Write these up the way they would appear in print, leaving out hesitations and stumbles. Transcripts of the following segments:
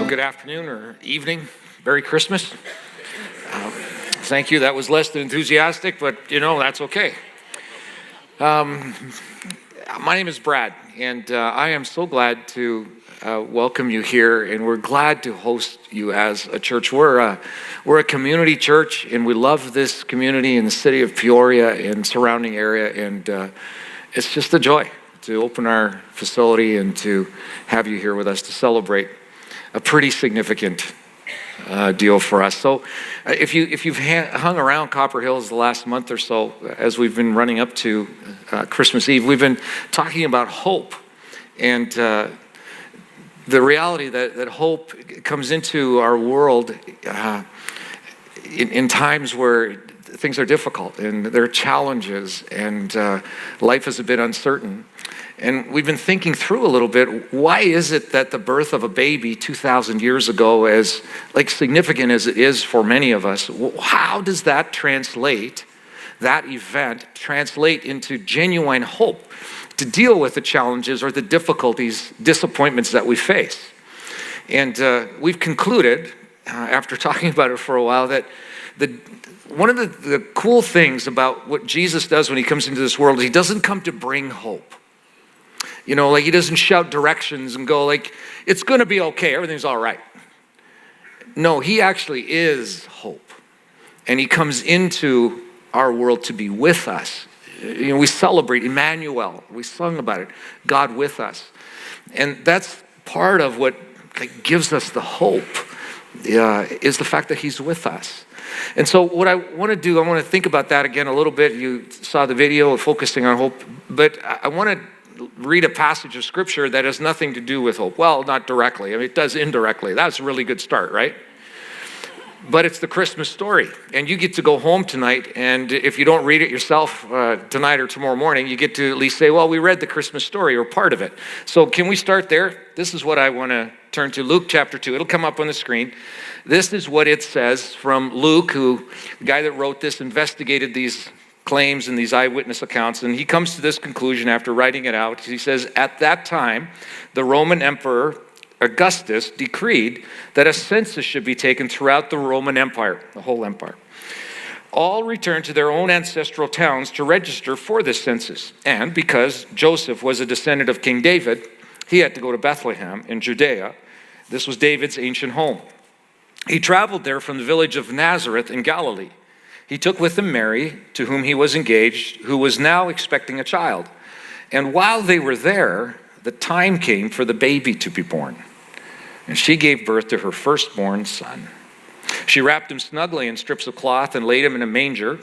Good afternoon or evening. Merry Christmas. Thank you. That was less than enthusiastic, but that's okay. My name is Brad, and I am so glad to welcome you here, and we're glad to host you as a church. We're a community church, and we love this community in the city of Peoria and surrounding area, and it's just a joy to open our facility and to have you here with us to celebrate a pretty significant deal for us. So if you've hung around Copper Hills the last month or so, as we've been running up to Christmas Eve, we've been talking about hope and the reality that hope comes into our world in times where things are difficult and there are challenges and life is a bit uncertain. And we've been thinking through a little bit, why is it that the birth of a baby 2,000 years ago, as significant as it is for many of us, how does that event translate into genuine hope to deal with the challenges or the difficulties, disappointments that we face? And we've concluded, after talking about it for a while, that one of the cool things about what Jesus does when he comes into this world is he doesn't come to bring hope. He doesn't shout directions and go it's going to be okay, everything's all right. No, he actually is hope. And he comes into our world to be with us. We celebrate Emmanuel. We sung about it, God with us. And that's part of what gives us the hope, is the fact that he's with us. And so what I want to do, I want to think about that again a little bit. You saw the video focusing on hope, but I want to read a passage of scripture that has nothing to do with hope. Well, not directly. It does indirectly. That's a really good start, right? But it's the Christmas story. And you get to go home tonight, and if you don't read it yourself tonight or tomorrow morning, you get to at least say, well, we read the Christmas story or part of it. So can we start there? This is what I want to turn to, Luke chapter 2. It'll come up on the screen. This is what it says from Luke, the guy that wrote this, investigated these claims and these eyewitness accounts, and he comes to this conclusion after writing it out. He says, at that time, the Roman Emperor Augustus decreed that a census should be taken throughout the Roman Empire, the whole empire. All returned to their own ancestral towns to register for this census. And because Joseph was a descendant of King David, he had to go to Bethlehem in Judea. This was David's ancient home. He traveled there from the village of Nazareth in Galilee. He took with him Mary, to whom he was engaged, who was now expecting a child. And while they were there, the time came for the baby to be born. And she gave birth to her firstborn son. She wrapped him snugly in strips of cloth and laid him in a manger,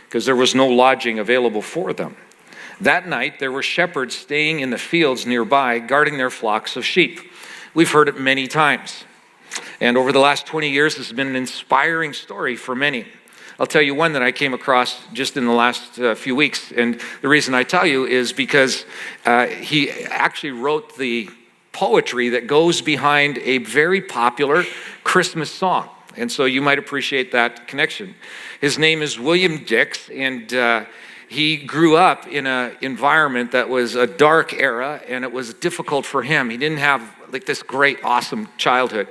because there was no lodging available for them. That night, there were shepherds staying in the fields nearby, guarding their flocks of sheep. We've heard it many times. And over the last 20 years, this has been an inspiring story for many. I'll tell you one that I came across just in the last few weeks. And the reason I tell you is because he actually wrote the poetry that goes behind a very popular Christmas song. And so you might appreciate that connection. His name is William Dix, and he grew up in an environment that was a dark era, and it was difficult for him. He didn't have this great, awesome childhood.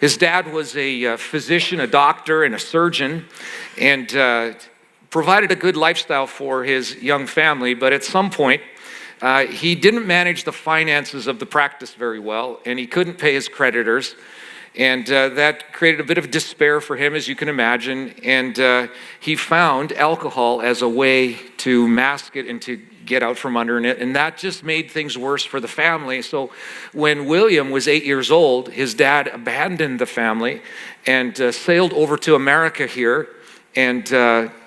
His dad was a physician, a doctor, and a surgeon, and provided a good lifestyle for his young family. But at some point, he didn't manage the finances of the practice very well, and he couldn't pay his creditors. And that created a bit of despair for him, as you can imagine. And he found alcohol as a way to mask it and to get out from under it. And that just made things worse for the family. So when William was 8 years old, his dad abandoned the family and sailed over to America here. And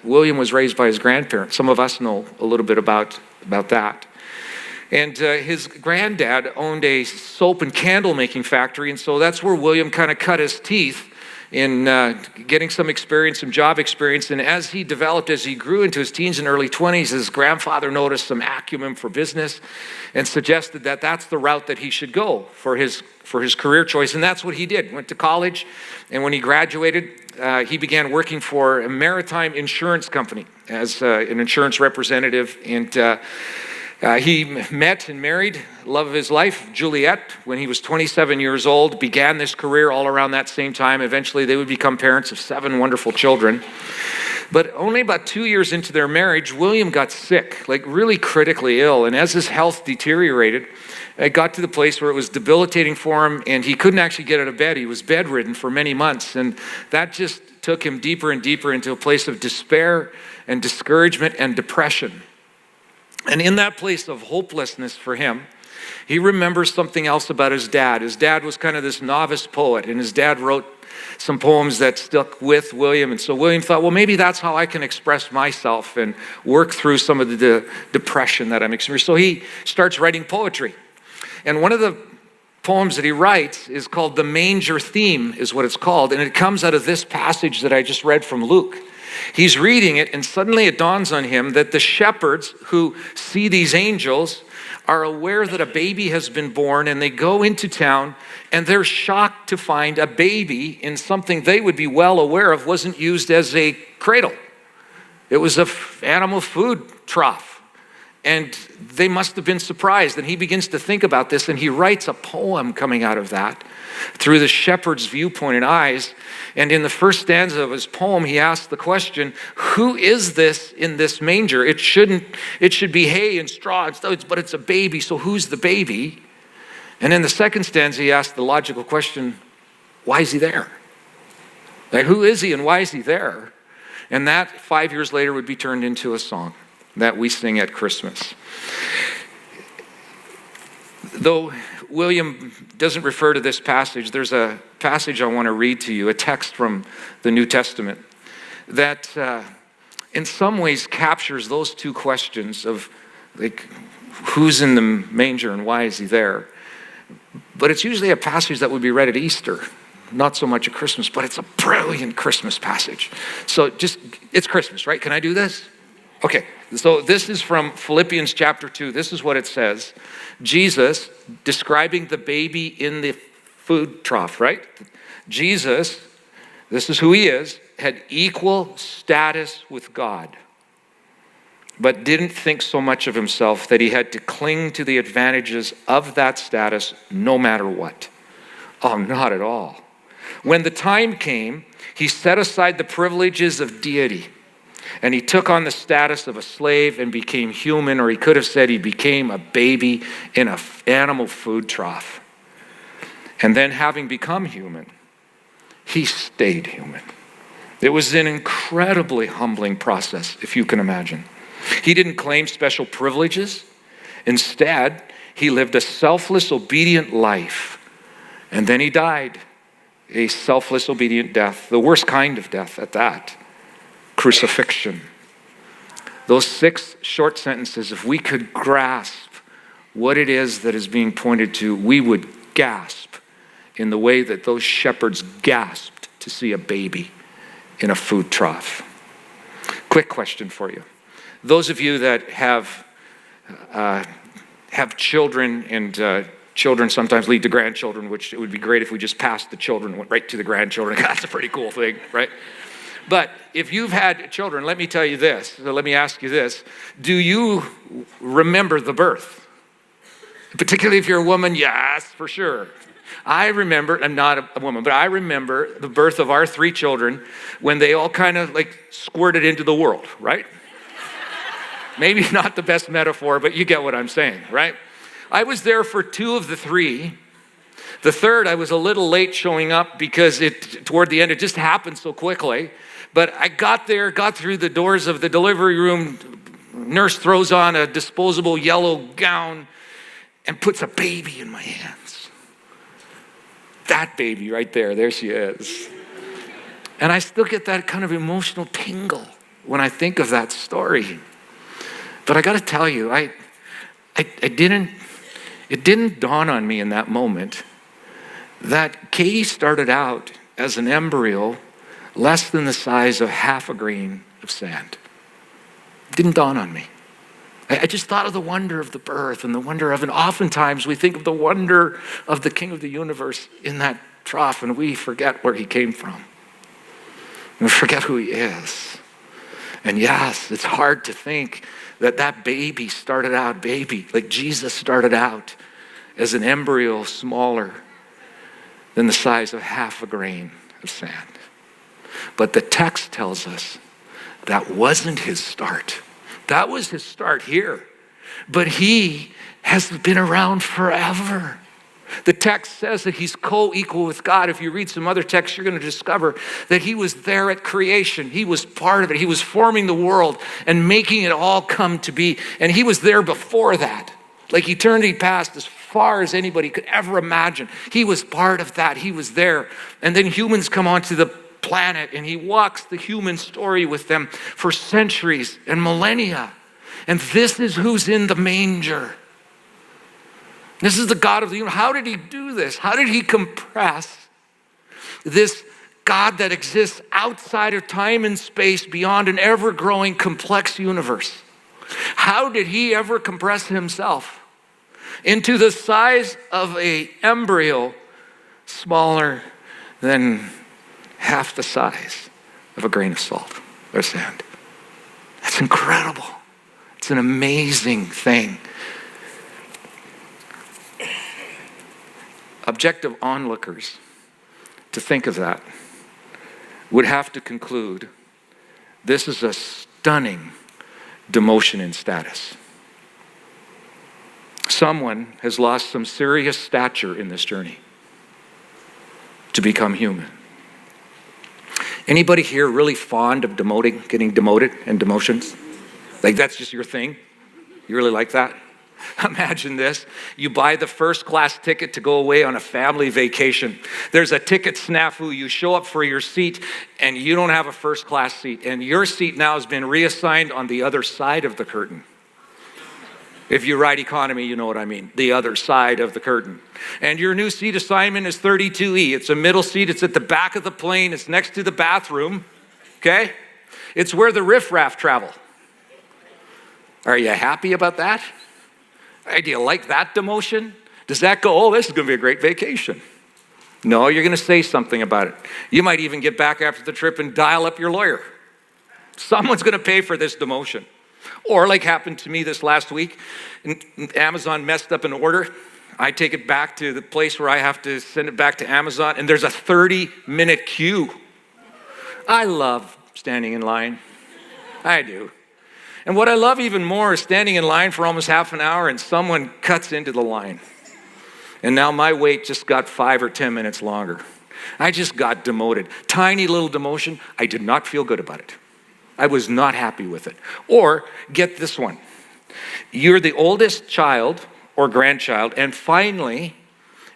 William was raised by his grandparents. Some of us know a little bit about that. And his granddad owned a soap and candle making factory, and so that's where William kind of cut his teeth in getting some experience, some job experience. And as he developed, as he grew into his teens and early 20s, his grandfather noticed some acumen for business and suggested that that's the route that he should go for his career choice. And that's what he did. Went to college, and when he graduated, he began working for a maritime insurance company as an insurance representative. And He met and married love of his life, Juliet, when he was 27 years old, began this career all around that same time. Eventually, they would become parents of 7 wonderful children. But only about 2 years into their marriage, William got sick, like really critically ill. And as his health deteriorated, it got to the place where it was debilitating for him, and he couldn't actually get out of bed. He was bedridden for many months, and that just took him deeper and deeper into a place of despair and discouragement and depression. And in that place of hopelessness for him, he remembers something else about his dad. His dad was kind of this novice poet, and his dad wrote some poems that stuck with William. And so William thought, well, maybe that's how I can express myself and work through some of the depression that I'm experiencing. So he starts writing poetry. And one of the poems that he writes is called The Manger Theme, is what it's called. And it comes out of this passage that I just read from Luke. He's reading it, and suddenly it dawns on him that the shepherds who see these angels are aware that a baby has been born, and they go into town, and they're shocked to find a baby in something they would be well aware of wasn't used as a cradle. It was an animal food trough. And they must have been surprised. And he begins to think about this, and he writes a poem coming out of that through the shepherd's viewpoint and eyes. And in the first stanza of his poem, he asks the question, who is this in this manger? It should be hay and straw, but it's a baby, so who's the baby? And in the second stanza, he asks the logical question, why is he there? Like, who is he and why is he there? And that 5 years later would be turned into a song that we sing at Christmas. Though William doesn't refer to this passage, there's a passage I want to read to you, a text from the New Testament that in some ways captures those two questions of like, who's in the manger and why is he there? But it's usually a passage that would be read at Easter, not so much at Christmas, but it's a brilliant Christmas passage. So it's Christmas, right? Can I do this? Okay, so this is from Philippians chapter 2. This is what it says. Jesus, describing the baby in the food trough, right? Jesus, this is who he is, had equal status with God, but didn't think so much of himself that he had to cling to the advantages of that status no matter what. Oh, not at all. When the time came, he set aside the privileges of deity, and he took on the status of a slave and became human, or he could have said he became a baby in an animal food trough. And then having become human, he stayed human. It was an incredibly humbling process, if you can imagine. He didn't claim special privileges. Instead, he lived a selfless, obedient life. And then he died a selfless, obedient death, the worst kind of death at that. Crucifixion. Those 6 short sentences, if we could grasp what it is that is being pointed to, we would gasp in the way that those shepherds gasped to see a baby in a food trough. Quick question for you. Those of you that have children, and children sometimes lead to grandchildren, which it would be great if we just passed the children and went right to the grandchildren. That's a pretty cool thing, right? But if you've had children, let me tell you this. So let me ask you this. Do you remember the birth? Particularly if you're a woman, yes, for sure. I remember, I'm not a woman, but I remember the birth of our 3 children when they all kind of like squirted into the world, right? Maybe not the best metaphor, but you get what I'm saying, right? I was there for 2 of the 3. The third, I was a little late showing up because toward the end, it just happened so quickly. But I got there, got through the doors of the delivery room. Nurse throws on a disposable yellow gown and puts a baby in my hands. That baby right there she is. And I still get that kind of emotional tingle when I think of that story. But I got to tell you, it didn't dawn on me in that moment that Katie started out as an embryo less than the size of half a grain of sand. It didn't dawn on me. I just thought of the wonder of the birth and the wonder of, and oftentimes we think of the wonder of the King of the universe in that trough, and we forget where he came from. We forget who he is. And yes, it's hard to think that baby started out like Jesus started out as an embryo smaller than the size of half a grain of sand. But the text tells us that wasn't his start. That was his start here. But he has been around forever. The text says that he's co-equal with God. If you read some other texts, you're going to discover that he was there at creation. He was part of it. He was forming the world and making it all come to be. And he was there before that. Like eternity past, as far as anybody could ever imagine. He was part of that. He was there. And then humans come onto the planet and he walks the human story with them for centuries and millennia. And this is who's in the manger. This is the God of the universe. How did he do this? How did he compress this God that exists outside of time and space beyond an ever-growing complex universe? How did he ever compress himself into the size of an embryo smaller than half the size of a grain of salt or sand? That's incredible. It's an amazing thing. Objective onlookers, to think of that, would have to conclude this is a stunning demotion in status. Someone has lost some serious stature in this journey to become human. Anybody here really fond of getting demoted and demotions? Like that's just your thing? You really like that? Imagine this. You buy the first class ticket to go away on a family vacation. There's a ticket snafu. You show up for your seat and you don't have a first class seat. And your seat now has been reassigned on the other side of the curtain. If you ride economy, you know what I mean. The other side of the curtain. And your new seat assignment is 32E. It's a middle seat. It's at the back of the plane. It's next to the bathroom. Okay? It's where the riffraff travel. Are you happy about that? Do you like that demotion? Does that go, oh, this is going to be a great vacation? No, you're going to say something about it. You might even get back after the trip and dial up your lawyer. Someone's going to pay for this demotion. Or like happened to me this last week, Amazon messed up an order. I take it back to the place where I have to send it back to Amazon, and there's a 30-minute queue. I love standing in line. I do. And what I love even more is standing in line for almost half an hour and someone cuts into the line. And now my wait just got 5 or 10 minutes longer. I just got demoted. Tiny little demotion. I did not feel good about it. I was not happy with it. Or get this one. You're the oldest child or grandchild, and finally,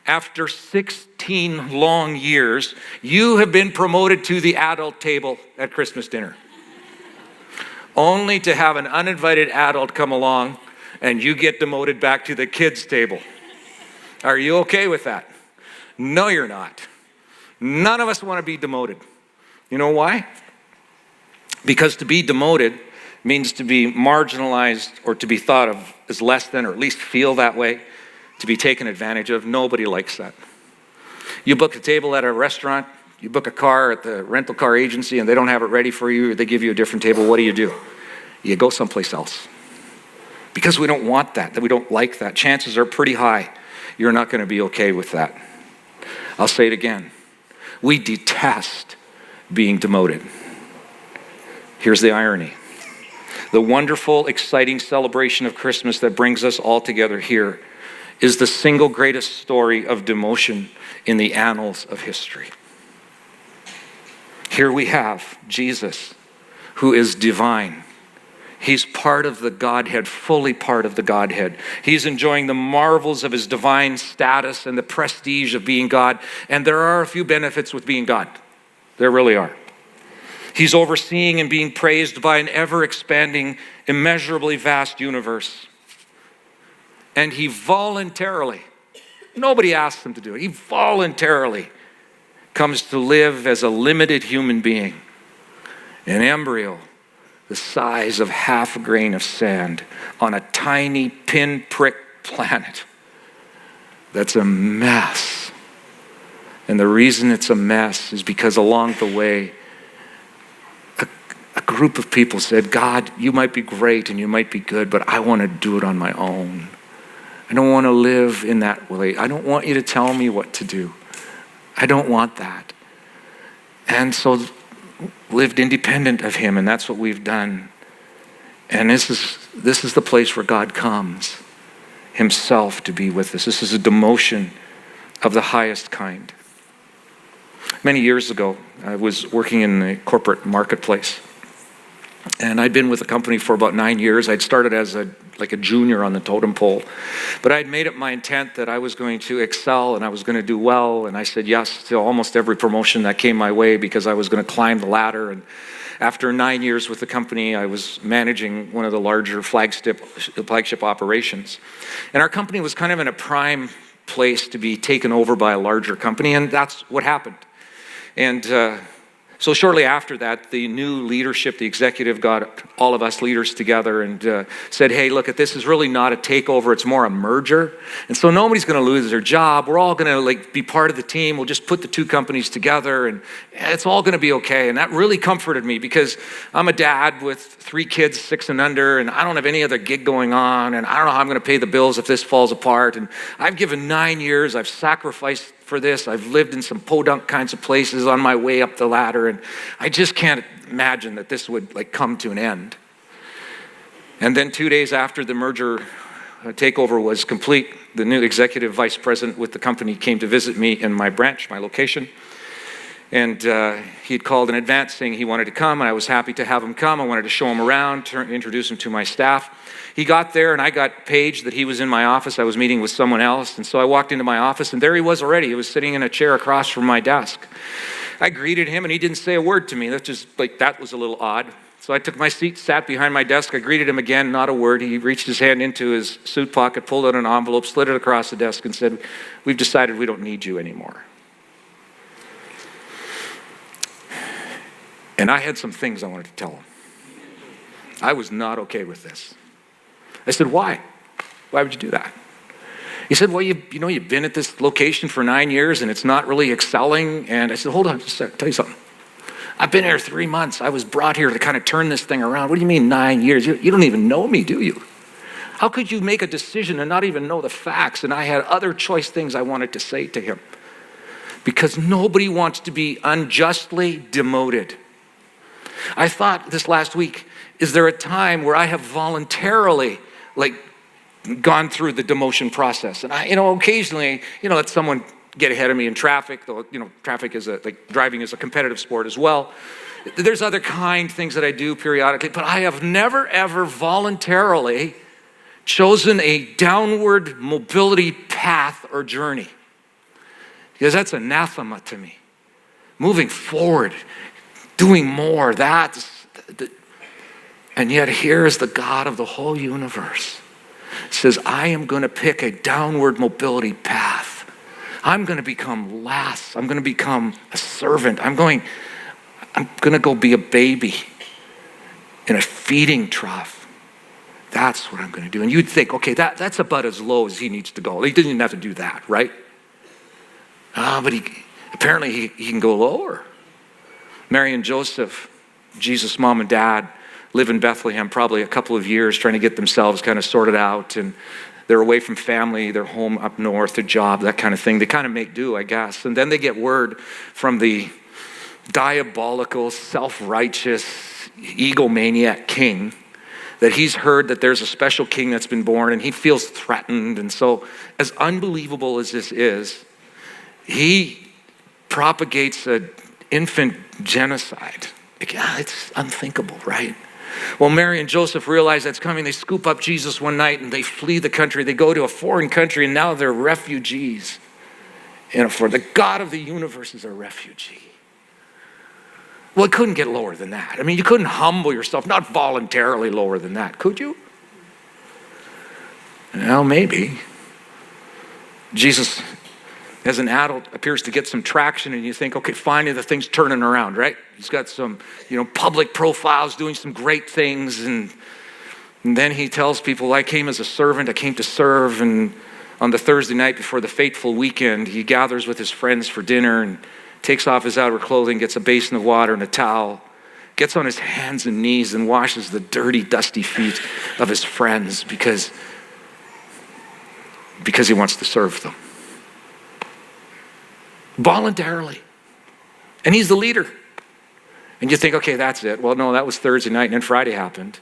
after 16 long years, you have been promoted to the adult table at Christmas dinner. Only to have an uninvited adult come along and you get demoted back to the kids' table. Are you okay with that? No, you're not. None of us want to be demoted. You know why? Because to be demoted means to be marginalized or to be thought of as less than, or at least feel that way, to be taken advantage of. Nobody likes that. You book a table at a restaurant, you book a car at the rental car agency and they don't have it ready for you, or they give you a different table. What do? You go someplace else. Because we don't want that we don't like that. Chances are pretty high you're not going to be okay with that. I'll say it again. We detest being demoted. Here's the irony. The wonderful, exciting celebration of Christmas that brings us all together here is the single greatest story of demotion in the annals of history. Here we have Jesus, who is divine. He's part of the Godhead, fully part of the Godhead. He's enjoying the marvels of his divine status and the prestige of being God. And there are a few benefits with being God. There really are. He's overseeing and being praised by an ever-expanding, immeasurably vast universe. And he voluntarily, nobody asked him to do it, he voluntarily comes to live as a limited human being, an embryo the size of half a grain of sand on a tiny pinprick planet that's a mess. And the reason it's a mess is because along the way, a group group of people said, God, you might be great and you might be good, but I want to do it on my own. I don't want to live in that way. I don't want you to tell me what to do. I don't want that. And so lived independent of him, and that's what we've done. And this is the place where God comes himself to be with us. This is a demotion of the highest kind. Many years ago, I was working in the corporate marketplace, and I'd been with the company for about 9 years. I'd started as a junior on the totem pole, but I'd made it my intent that I was going to excel and I was going to do well, and I said yes to almost every promotion that came my way because I was going to climb the ladder. And after 9 years with the company, I was managing one of the larger flagship operations, and our company was kind of in a prime place to be taken over by a larger company, and that's what happened. And so shortly after that, the new leadership, the executive, got all of us leaders together and said, hey, look, this is really not a takeover, it's more a merger. And so nobody's going to lose their job. We're all going to be part of the team. We'll just put the two companies together and it's all going to be okay. And that really comforted me because I'm a dad with 3 kids, 6 and under, and I don't have any other gig going on, and I don't know how I'm going to pay the bills if this falls apart. And I've given 9 years, I've sacrificed for this. I've lived in some podunk kinds of places on my way up the ladder, and I just can't imagine that this would come to an end. And then 2 days after the merger takeover was complete, the new executive vice president with the company came to visit me in my branch, my location. And he'd called in advance saying he wanted to come, and I was happy to have him come. I wanted to show him around, introduce him to my staff. He got there, and I got paged that he was in my office. I was meeting with someone else, and so I walked into my office, and there he was already. He was sitting in a chair across from my desk. I greeted him, and he didn't say a word to me. That was a little odd. So I took my seat, sat behind my desk. I greeted him again, not a word. He reached his hand into his suit pocket, pulled out an envelope, slid it across the desk, and said, we've decided we don't need you anymore. And I had some things I wanted to tell him. I was not okay with this. I said, why? Why would you do that? He said, well, you've been at this location for 9 years and it's not really excelling. And I said, hold on just a second, tell you something. I've been here 3 months. I was brought here to kind of turn this thing around. What do you mean 9 years? You don't even know me, do you? How could you make a decision and not even know the facts? And I had other choice things I wanted to say to him. Because nobody wants to be unjustly demoted. I thought this last week, is there a time where I have voluntarily gone through the demotion process? And I, occasionally, let someone get ahead of me in traffic, though, traffic is driving is a competitive sport as well. There's other things that I do periodically, but I have never ever voluntarily chosen a downward mobility path or journey. Because that's anathema to me. Moving forward, doing more, and yet here is the God of the whole universe. Says, I am going to pick a downward mobility path. I'm going to become less. I'm going to become a servant. I'm going to go be a baby in a feeding trough. That's what I'm going to do. And you'd think, okay, that's about as low as he needs to go. He didn't even have to do that, right? But apparently he can go lower. Mary and Joseph, Jesus' mom and dad, live in Bethlehem probably a couple of years trying to get themselves kind of sorted out, and they're away from family, they're home up north, a job, that kind of thing. They kind of make do, I guess. And then they get word from the diabolical, self-righteous, egomaniac king that he's heard that there's a special king that's been born, and he feels threatened. And so, as unbelievable as this is, he propagates an infant genocide. It's unthinkable, right? Well, Mary and Joseph realize that's coming. They scoop up Jesus one night and they flee the country. They go to a foreign country and now they're refugees. For the God of the universe is a refugee. Well, it couldn't get lower than that. I mean, you couldn't humble yourself, not voluntarily lower than that, could you? Well, maybe. Jesus, as an adult, appears to get some traction, and you think, okay, finally the thing's turning around, right? He's got some, public profiles, doing some great things, and then he tells people, I came as a servant, I came to serve, and on the Thursday night before the fateful weekend, he gathers with his friends for dinner and takes off his outer clothing, gets a basin of water and a towel, gets on his hands and knees and washes the dirty, dusty feet of his friends because he wants to serve them. Voluntarily. And he's the leader. And you think, okay, that's it. Well, no, that was Thursday night, and then Friday happened.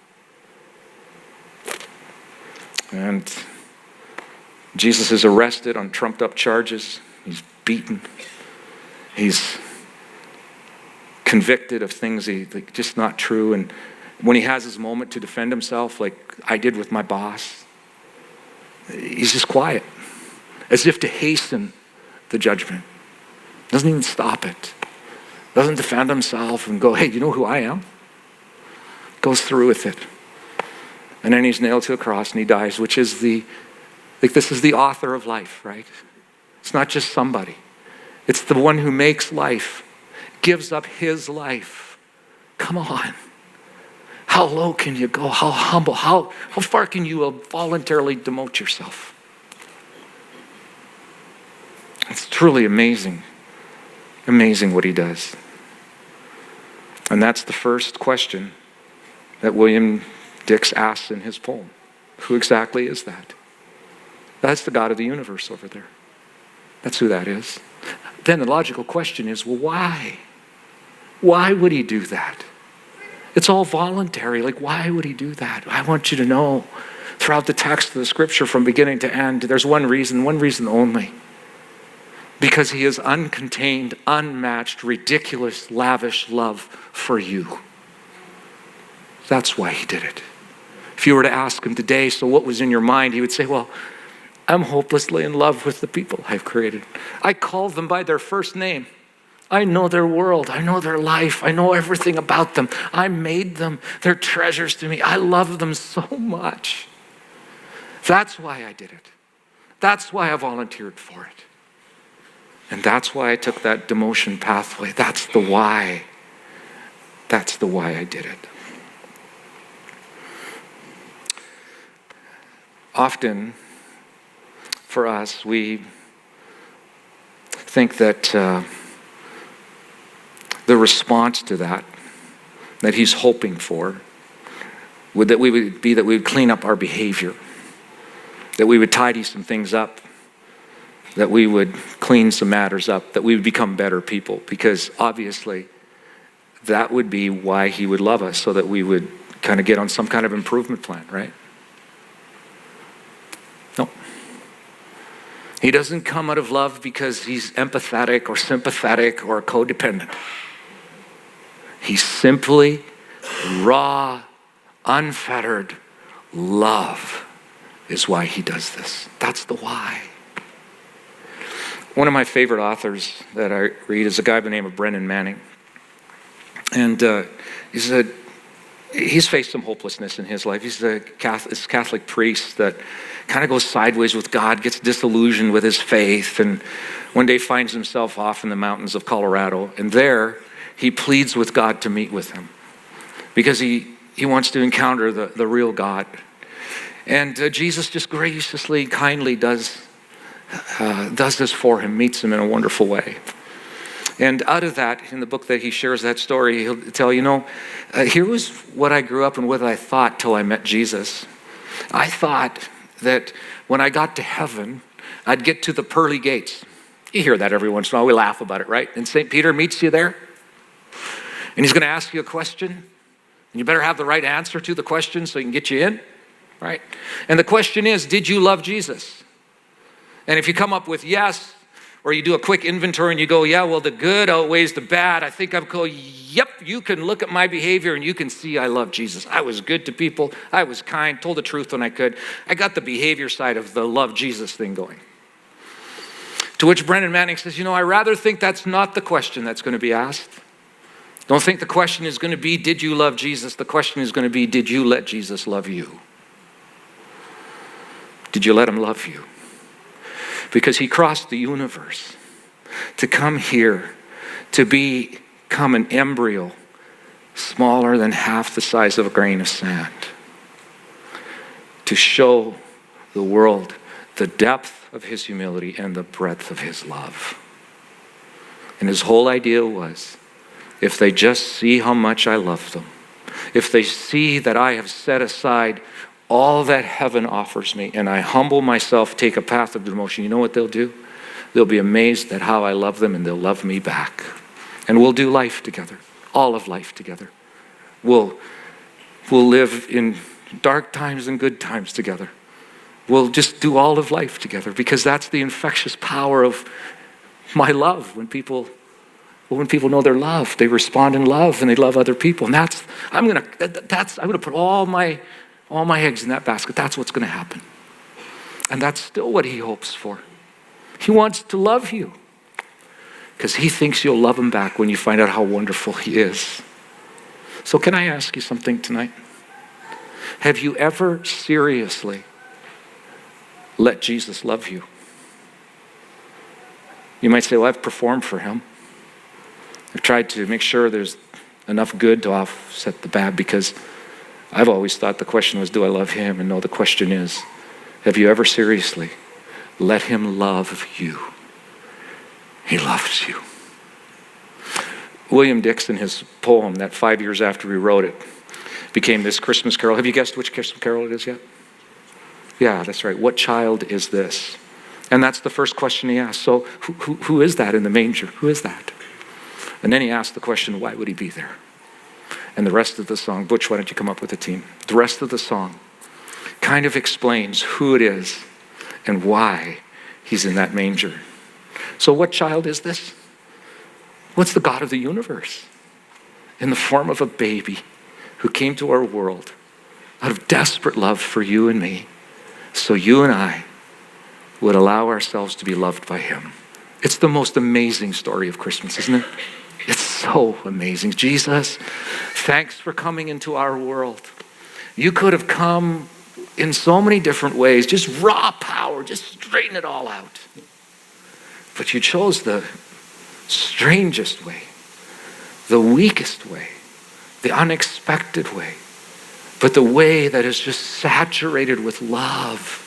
And Jesus is arrested on trumped up charges. He's beaten. He's convicted of things just not true. And when he has his moment to defend himself, like I did with my boss, he's just quiet, as if to hasten the judgment. Doesn't even stop it. Doesn't defend himself and go, hey, you know who I am? Goes through with it. And then he's nailed to a cross and he dies, which is this is the author of life, right? It's not just somebody. It's the one who makes life, gives up his life. Come on. How low can you go? How humble? How far can you voluntarily demote yourself? It's truly amazing. Amazing what he does. And that's the first question that William Dix asks in his poem. Who exactly is that? That's the God of the universe over there. That's who that is. Then the logical question is, well, why? Why would he do that? It's all voluntary. Like, why would he do that? I want you to know throughout the text of the scripture from beginning to end, there's one reason only. Because he is uncontained, unmatched, ridiculous, lavish love for you. That's why he did it. If you were to ask him today, so what was in your mind? He would say, well, I'm hopelessly in love with the people I've created. I call them by their first name. I know their world. I know their life. I know everything about them. I made them. They're treasures to me. I love them so much. That's why I did it. That's why I volunteered for it. And that's why I took that demotion pathway. That's the why. That's the why I did it. Often, for us, we think that the response to that he's hoping for, that we would clean up our behavior, that we would tidy some things up, that we would clean some matters up, that we would become better people, because obviously that would be why he would love us, so that we would kind of get on some kind of improvement plan, right? No. He doesn't come out of love because he's empathetic or sympathetic or codependent. He's simply raw, unfettered love is why he does this. That's the why. One of my favorite authors that I read is a guy by the name of Brennan Manning. And he's faced some hopelessness in his life. He's a Catholic priest that kind of goes sideways with God, gets disillusioned with his faith, and one day finds himself off in the mountains of Colorado. And there, he pleads with God to meet with him because he wants to encounter the real God. And Jesus just graciously, kindly does this for him, meets him in a wonderful way. And out of that, in the book that he shares that story, he'll tell, here was what I grew up and what I thought till I met Jesus. I thought that when I got to heaven, I'd get to the pearly gates. You hear that every once in a while. We laugh about it, right? And St. Peter meets you there, and he's going to ask you a question, and you better have the right answer to the question so he can get you in, right? And the question is, did you love Jesus? And if you come up with yes, or you do a quick inventory and you go, yeah, well, the good outweighs the bad, I think I'm going, yep, you can look at my behavior and you can see I love Jesus. I was good to people. I was kind, told the truth when I could. I got the behavior side of the love Jesus thing going. To which Brennan Manning says, I rather think that's not the question that's going to be asked. Don't think the question is going to be, did you love Jesus? The question is going to be, did you let Jesus love you? Did you let him love you? Because he crossed the universe to come here, to become an embryo smaller than half the size of a grain of sand, to show the world the depth of his humility and the breadth of his love. And his whole idea was, if they just see how much I love them, if they see that I have set aside all that heaven offers me and I humble myself, take a path of demotion, you know what they'll do? They'll be amazed at how I love them and they'll love me back. And we'll do life together, all of life together. We'll live in dark times and good times together. We'll just do all of life together because that's the infectious power of my love. When people know they're loved, they respond in love and they love other people. And I'm gonna put all my eggs in that basket. That's what's gonna happen. And that's still what he hopes for. He wants to love you because he thinks you'll love him back when you find out how wonderful he is. So can I ask you something tonight? Have you ever seriously let Jesus love you? You might say, well, I've performed for him. I've tried to make sure there's enough good to offset the bad because I've always thought the question was, do I love him? And no, the question is, have you ever seriously let him love you? He loves you. William Dixon, his poem that 5 years after he wrote it, became this Christmas carol. Have you guessed which Christmas carol it is yet? Yeah, that's right. What child is this? And that's the first question he asked. So who is that in the manger? Who is that? And then he asked the question, why would he be there? And the rest of the song, Butch, why don't you come up with a team? The rest of the song kind of explains who it is and why he's in that manger. So what child is this? What's the God of the universe? In the form of a baby who came to our world out of desperate love for you and me, so you and I would allow ourselves to be loved by him. It's the most amazing story of Christmas, isn't it? It's so amazing. Jesus, thanks for coming into our world. You could have come in so many different ways, just raw power, just straighten it all out. But you chose the strangest way, the weakest way, the unexpected way, but the way that is just saturated with love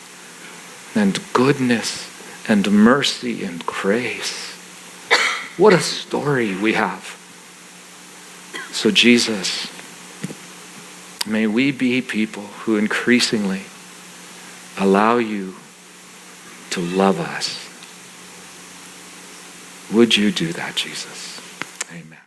and goodness and mercy and grace. What a story we have. So Jesus, may we be people who increasingly allow you to love us. Would you do that, Jesus? Amen.